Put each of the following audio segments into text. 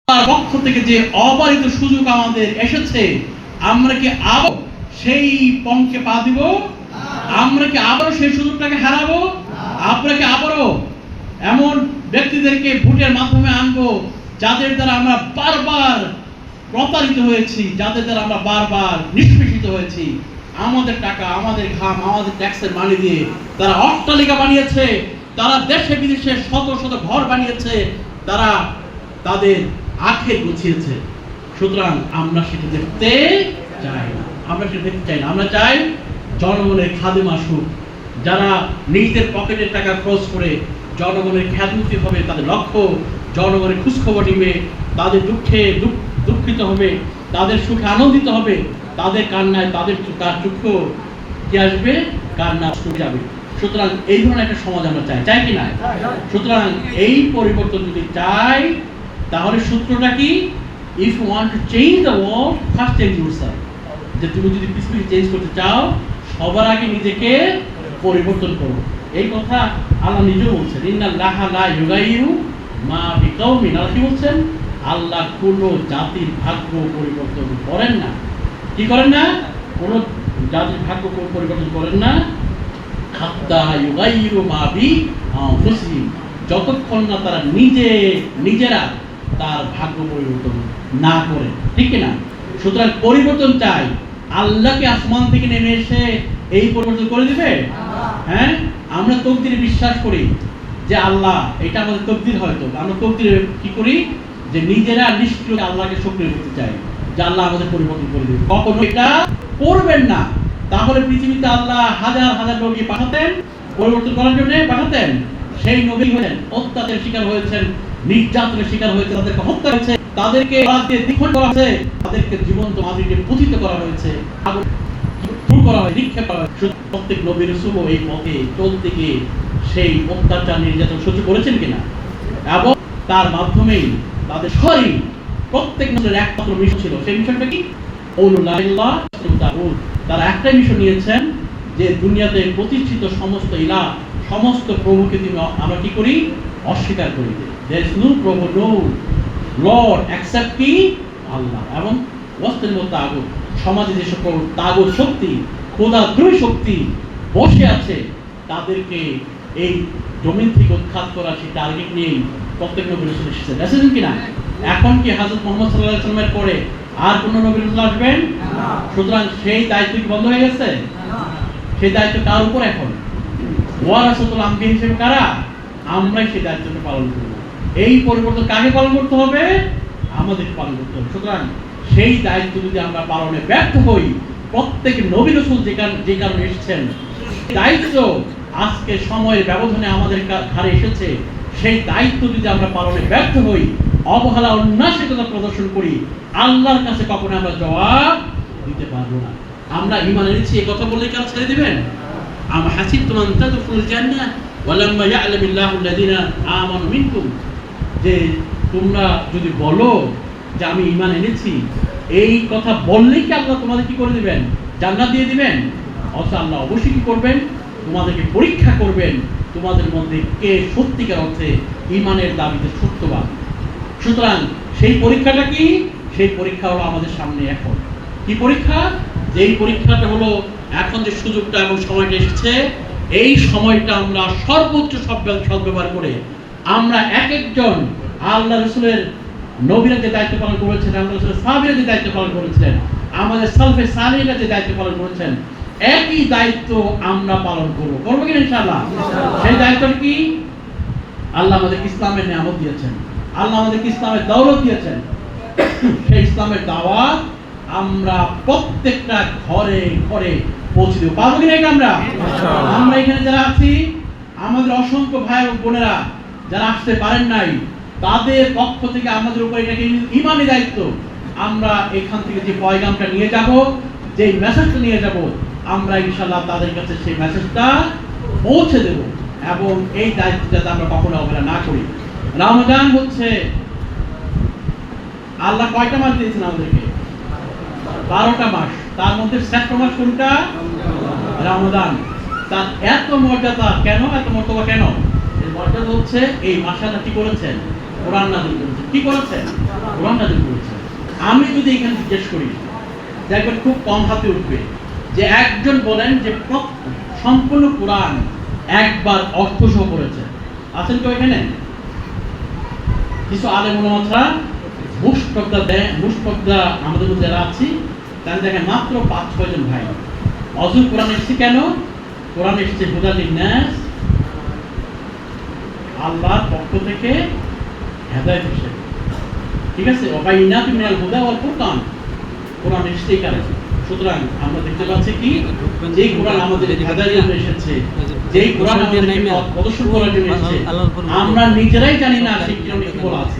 তার পক্ষ থেকে যে অবারিত সুযোগ আমাদের এসেছে, আমরা কি আবার সেই পঙ্কে পা দিব? আমরা কি আবারও সেই সুযোগটাকে হারাবো? আমরা কি আবারও এমন ব্যক্তিদেরকে ভোটের মাধ্যমে আনবো যাদের দ্বারা আমরা বারবার প্রতারিত হয়েছি, যাদের দ্বারা আমরা বারবার নিষ্পেষিত হয়েছি? আমাদের টাকা, আমাদের ঘাম, আমাদের ট্যাক্সের মানি দিয়ে তারা অট্টালিকা বানিয়েছে, তারা দেশে বিদেশে শত শত ঘর বানিয়েছে, তারা তাদের আখের গুছিয়েছে। সুতরাং আমরা সেটা দেখতে চাই না, আমরা সেটা দেখতে চাই না। আমরা চাই জনগণের খাদেম আসুক, যারা নিজেদের পকেটের টাকা খরচ করে জনগণের খ্যাতমুক্তি হবে তাদের লক্ষ্য, জনগণের খোঁজখবর নিবে, তাদের দুঃখে দুঃখিত হবে, তাদের সুখে আনন্দিত হবে, তাদের কান্নায় তাদের চক্ষু কি আসবে, কান্না শুরু যাবে। সুতরাং এই ধরনের একটা সমাজ আমরা চাই, চাই কি না? সুতরাং এই পরিবর্তন যদি চাই, তাহলে সূত্রটা কি? If you want to change the world, first change yourself. যে তুমি যদি পৃথিবীকে চেঞ্জ করতে চাও, সবার আগে নিজেকে পরিবর্তন করো। এই কথা আল্লাহ নিজেও বলছেন, ইন্নাল্লাহা লা ইউগাইয়িরু মা বিকাউমিন। আল্লাহ কি বলছেন? আল্লাহ কোনো জাতির ভাগ্য পরিবর্তন করেন না। কি করেন না? কোনো জাতির ভাগ্য পরিবর্তন করেন না, হাত্তা ইউগাইয়িরু মা বিআনফুসিহিম, যতক্ষণ না তারা নিজেরা তার ভাগ্য পরিবর্তন না করে। ঠিক না? সুতরাং পরিবর্তন চাই। আল্লাহকে আসমান থেকে নেমে এসে এই পরিবর্তন করে দিবে? হ্যাঁ, আমরা তকদিরে বিশ্বাস করি যে আল্লাহ, এটা আমাদের তকদির। হয়তো আমরা তকদিরে কি করি, যে নিজেরা নিষ্ক্রিয় আল্লাহকে সক্রিয় করতে চাই, যে আল্লাহ আমাদের পরিবর্তন করে দিবে। কখনো এটা করবেন না। তাহলে পৃথিবীতে আল্লাহ হাজার হাজার নবী পাঠাতেন, পরিবর্তন করার জন্য পাঠাতেন। সেই নবী হলেন অত্যাচারের শিকার হয়েছেন, নির্যাতনের শিকার হয়েছে, তাদেরকে হত্যা হয়েছে, তাদেরকে দ্বিখণ্ড করা হয়েছে, তাদেরকে জীবন্ত মাটিতে পুঁতিত করা হয়েছে, করা হয়, নিক্ষেপ করা হয়। প্রত্যেক নবী রাসূল এই পথে চলতে গিয়ে সেই অত্যাচার নির্যাতন সহ্য করেছেন কিনা, এবং তার মাধ্যমেই তাদের শরীর প্রত্যেক নবীর একমাত্র মিশন ছিল। সেই মিশনটা কি? তারা একটাই মিশন নিয়েছেন, যে দুনিয়াতে প্রতিষ্ঠিত সমস্ত ইলাহ, সমস্ত প্রভুকে আমরা কি করি? অস্বীকার করি। There is no প্রভু, no Lord except কি? আল্লাহ। এবং তাগুত, সমাজে যে সকল তাগুত শক্তি, খোদাদ্রোহী শক্তি বসে আছে, তাদেরকে এই জমিন থেকে উৎখাত করা, সেই টার্গেট নিয়েই প্রত্যেক নবী রাসূল এসেছেন। এসেছেন কিনা? এখন কি হযরত মুহাম্মদ সাল্লাল্লাহু আলাইহি ওয়াসাল্লামের পরে আর কোন নবী রাসূল আসবেন? সুতরাং সেই দায়িত্ব কি বন্ধ হয়ে গেছে? সেই দায়িত্ব কার উপর এখন? ওয়ারাসাতুল আম্বিয়া হিসেবে কারা? আমরাই সেই দায়িত্বটা পালন করব। এই পরিবর্তন কাকে পালন করতে হবে? আমাদের পালন করতে হবে। সুতরাং সেই দায়িত্ব যদি আমরা পালনে ব্যর্থ হই, প্রত্যেক নবী রাসূল যে কারণে এসেছেন, দায়িত্ব আজকে সময়ের ব্যবধানে আমাদের ঘাড়ে এসেছে, সেই দায়িত্ব যদি আমরা পালনে ব্যর্থ হই, অবহেলা উন্নাসিকতা প্রদর্শন করি, আল্লাহর কাছে কখনো আমরা জবাব দিতে পারবো না। আমরা ঈমান এনেছি এই কথা বললে কাল ছেড়ে দিবেন? আম হাসিবতুম আন তাদখুলুল জান্নাহ ওয়ালাম্মা ইয়া'লামিল্লাহু আল্লাযীনা আমানু মিনকুম, যে তোমরা যদি বলো যে আমি ঈমান এনেছি, এই কথা বললেই কি আল্লাহ তোমাদের কি করে দিবেন? জান্নাত দিয়ে দিবেন? অথচ আল্লাহ অবশ্যই কি করবেন? তোমাদেরকে পরীক্ষা করবেন, তোমাদের মধ্যে কে সত্যিকার অর্থে ঈমানের দাবিতে সত্যবান। সুতরাং সেই পরীক্ষাটা কি? সেই পরীক্ষা হলো আমাদের সামনে এখন। কি পরীক্ষা? যেই পরীক্ষাটা হলো এখন যে সুযোগটা এবং সময়টা এসেছে, এই সময়টা আমরা সর্বোচ্চ সদ্ব্যবহার করে আমরা এক একজন আল্লাহ রাসূলের নবীরা যে দায়িত্ব পালন করেছেন, আল্লাহ রাসূলের সাহাবীরা যে দায়িত্ব পালন করেছিলেন, আমাদের সালফে সালেহীনরা যে দায়িত্ব পালন করেছেন, একই দায়িত্ব আমরা পালন করব। করব কিনা ইনশাআল্লাহ? সেই দায়িত্বটা কি? আল্লাহ আমাদেরকে ইসলামের নিয়ামত দিয়েছেন, আল্লাহ আমাদেরকে ইসলামের দৌলত দিয়েছেন। সেই ইসলামের দাওয়াত আমরা প্রত্যেকটা ঘরে ঘরে পৌঁছে দেব। পারবো কিনা এটা? আমরা এখানে যারা আছি, আমাদের অসংখ্য ভাই ও বোনেরা যারা আসতে পারেন নাই, তাদের পক্ষ থেকে আমাদের উপর এটাকে ঈমানি দায়িত্ব। আমরা এখান থেকে যে পয়গামটা নিয়ে যাব, যে মেসেজটা নিয়ে যাব, আমরা ইনশাআল্লাহ তাদের কাছে সেই মেসেজটা পৌঁছে দেব, এবং এই দায়িত্বটা আমরা কখনো অবহেলা না করি। রমজান হচ্ছে, আল্লাহ কয়টা মাস দিয়েছেন আমাদেরকে? 12টা মাস। তার মধ্যে শ্রেষ্ঠ মাস কোনটা? রমজান। তার এত মর্যাদা কেন? এত মর্যাদা কেন? এর মর্যাদা হচ্ছে এই মাসে আল্লাহ কি করেছেন? কোরআন নাযিল করেছেন। কি করেছেন? কোরআন নাযিল করেছেন। আমি যদি এখানে জিজ্ঞেস করি, দেখবেন খুব কম হাতে উঠবে যে একজন বলেন যে সম্পূর্ণ কোরআন একবার অর্থ সহ করেছেন। আছেন কেউ এখানে? কিছু আলেম ওলামা ছাড়া মুশফিকরা আমাদের মধ্যে যারা আছি, তারা দেখেন মাত্র 5-6 জন ভাই। অজু কোরআন এসেছে কেন? কোরআন এসেছে হুদাল লিন্নাস, আল্লাহর পক্ষ থেকে হেদায়েত হিসেবে। ঠিক আছে, ওয়াবাইনাতি মিনাল হুদা ওয়াল ফুরকান, কোরআন এসেছে এই কারণে। সুতরাং আমরা দেখতে পাচ্ছি কি, যেই কোরআন আমাদের হেদায়েতের জন্য এসেছে, যেই কোরআন আমাদেরকে পথ প্রদর্শন করার জন্য এসেছে, আমরা নিজেরাই জানি না সেই কোরআনে কি বলা আছে।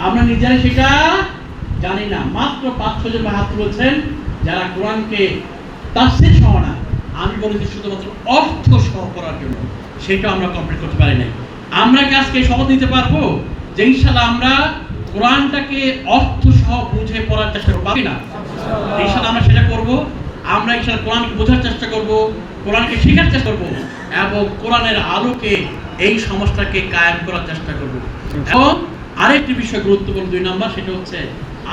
আমরা নিজেরাই সেটা জানি না। মাত্র 5-6 জন হাত তুলেছেন যারা কোরআনকে তাফসীর সহ না, আমি বলেছি শুধুমাত্র অর্থ সহ করার জন্য, সেটা আমরা কমপ্লিট করতে পারি নাই। আমরা কি আজকে শপথ নিতে পারবো যে ইনশাআল্লাহ আমরা কোরআনটাকে অর্থ সহ বুঝে পড়ার চেষ্টা করব? পারি না? ইনশাআল্লাহ আমরা সেটা করব। আমরা ইনশাআল্লাহ কোরআনকে বোঝার চেষ্টা করব, কোরআনকে শেখার চেষ্টা করব এবং কোরআনের আলোকে এই সমাজটাকে কায়েম করার চেষ্টা করব। এবং আরেকটি বিষয় গুরুত্বপূর্ণ 2 নাম্বার, সেটা হচ্ছে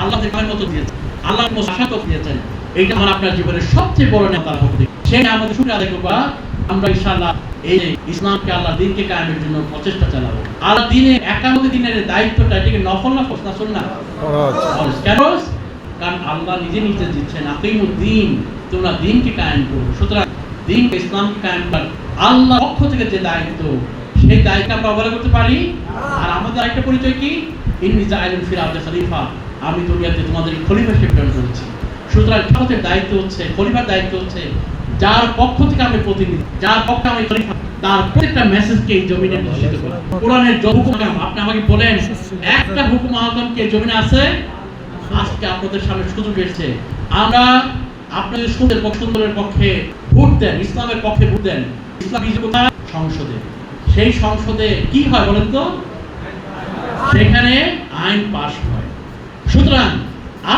আল্লাহ যে কামের মতো দিয়েছেন, আল্লাহ মোসাফাত দিয়েছেন, এইটা আমার আপনার জীবনের সবচেয়ে বড় নেতার হক দিক। সেই আমাদের শুকর আদায় করব। আমরা ইনশাআল্লাহ এই ইসলামকে, আল্লাহ দ্বীনকে কায়েমের জন্য প্রচেষ্টা চালাবো। আল্লাহ দ্বীনের একামত দিনের দায়িত্বটা এটাকে নফল না ফরজ না সুন্নাহ? ফরজ। কেন? কারণ আল্লাহ নিজে নিজে দিচ্ছেন আকিমুদ্দিন, তোমরা দ্বীনকে কায়েম করো। সুতরাং দ্বীনকে, ইসলামকে কায়েম করার আল্লাহর পক্ষ থেকে যে দায়িত্ব, সেই দায়িত্ব আমরা অবহেলা করতে পারি? আর আমাদের আরেকটা পরিচয় কি? ইন্নী জাইলুন ফিল আরদি খলিফা, আমি দুনিয়াতে তোমাদের খলিফা হিসেবে প্রেরণ করেছি। সুতরাং আমাদের দায়িত্ব হচ্ছে, খলিফার দায়িত্ব হচ্ছে যার পক্ষ থেকে আমি প্রতিনিধি, যার পক্ষে আমি খলিফা, তার প্রত্যেকটা মেসেজকে এই জমিনে ঘোষিত করা। কোরআনের যে হুকুম, আপনি আমাকে বলেন একটা হুকুম আহকাম কি জমিনে আছে? আজকে আপনাদের সামনে সুযোগ এসেছে, আমরা আপনাদের সুন্দরের পক্ষে ভোট দেন, ইসলামের পক্ষে ভোট দেন। ইসলাম সংসদে, সেই সংসদে কি হয় বলেন তো? সেখানে আইন পাস হয়। সুতরাং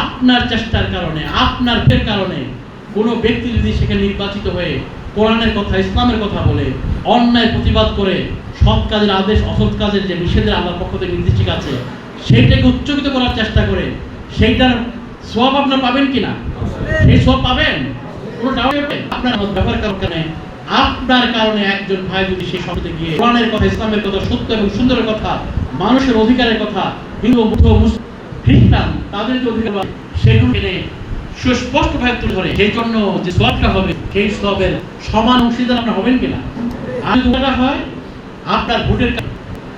আপনার চেষ্টার কারণে, আপনার ভের কারণে কোনো ব্যক্তি যদি সেখানে নির্বাচিত হয়ে কোরআনের কথা, ইসলামের কথা বলে, অন্যায় প্রতিবাদ করে, সৎ কাজের আদেশ, অসৎ কাজের যে নিষেধের আল্লাহর পক্ষ থেকে নির্দেশিকা আছে, সেইটাকে উচ্চকিত করার চেষ্টা করে, সেইটার সওয়াব আপনারা পাবেন কিনা? সেই সওয়াব পাবেন, কোনো ডাউট নেই। আপনার ব্যবহার কারণে, আপনার কারণে একজন ভাই যদি সেই সংসদে গিয়ে কোরআনের কথা, ইসলামের কথা, সত্য এবং সুন্দরের কথা, মানুষের অধিকারের কথা, হিন্দু, বৌদ্ধ, মুসলিম, খ্রিস্টান, তাদের যে অধিকার, সেগুলো এনে সুস্পষ্টভাবে তুলে ধরে, সেই জন্য যে সওয়াবটা হবে, সেই সওয়াবের সমান অংশীদার আপনারা হবেন কিনা? আর দুটা হয় আপনার ভোটের।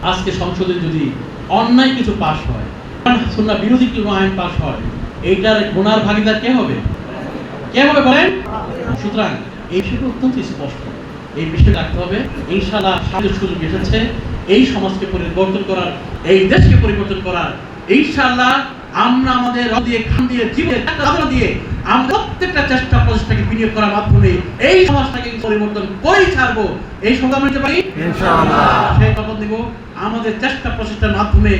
আজকে সংসদে যদি অন্যায় কিছু পাস হয়, সুন্নাহ বিরোধী কোনো আইন পাস হয়, এইটার গুনার ভাগীদার কে হবে? কে হবে বলেন? সুতরাং এই বিষয়টা অত্যন্ত স্পষ্ট, এই বিষয়টা রাখতে হবে। ইনশাআল্লাহ সামনে সুযোগ এসেছে এই সমাজকে পরিবর্তন করার, এই দেশকে পরিবর্তন করার। ইনশাআল্লাহ আমরা আমাদের দিয়ে, খান দিয়ে, জীবনে দিয়ে আমরা প্রত্যেকটা চেষ্টা প্রচেষ্টাকে বিনিয়োগ করার মাধ্যমে এই সমাজটাকে পরিবর্তন করেই ছাড়বো। এই সংগ্রাম নিতে পারি ইনশাআল্লাহ। সেই শপথ নিব, আমাদের চেষ্টা প্রচেষ্টার মাধ্যমে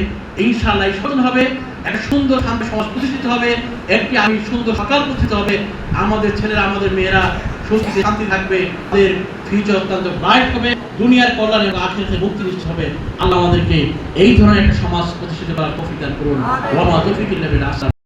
ইনশাআল্লাহ এই সচেতন হবে, একটা সুন্দর শান্ত সমাজ প্রতিষ্ঠিত হবে, একটি আমি সুন্দর সকাল প্রতিষ্ঠিত হবে। আমাদের ছেলেরা, আমাদের মেয়েরা সুস্থ শান্তি থাকবে, তাদের ফিউচার অত্যন্ত ব্রাইট হবে, দুনিয়ার কল্যাণ এবং আখিরাতে মুক্তি নিশ্চিত হবে। আল্লাহ আমাদেরকে এই ধরনের একটা সমাজ প্রতিষ্ঠিত করার তৌফিক দান করুন। ওয়া মা তৌফিক ইল্লা বিল্লাহ।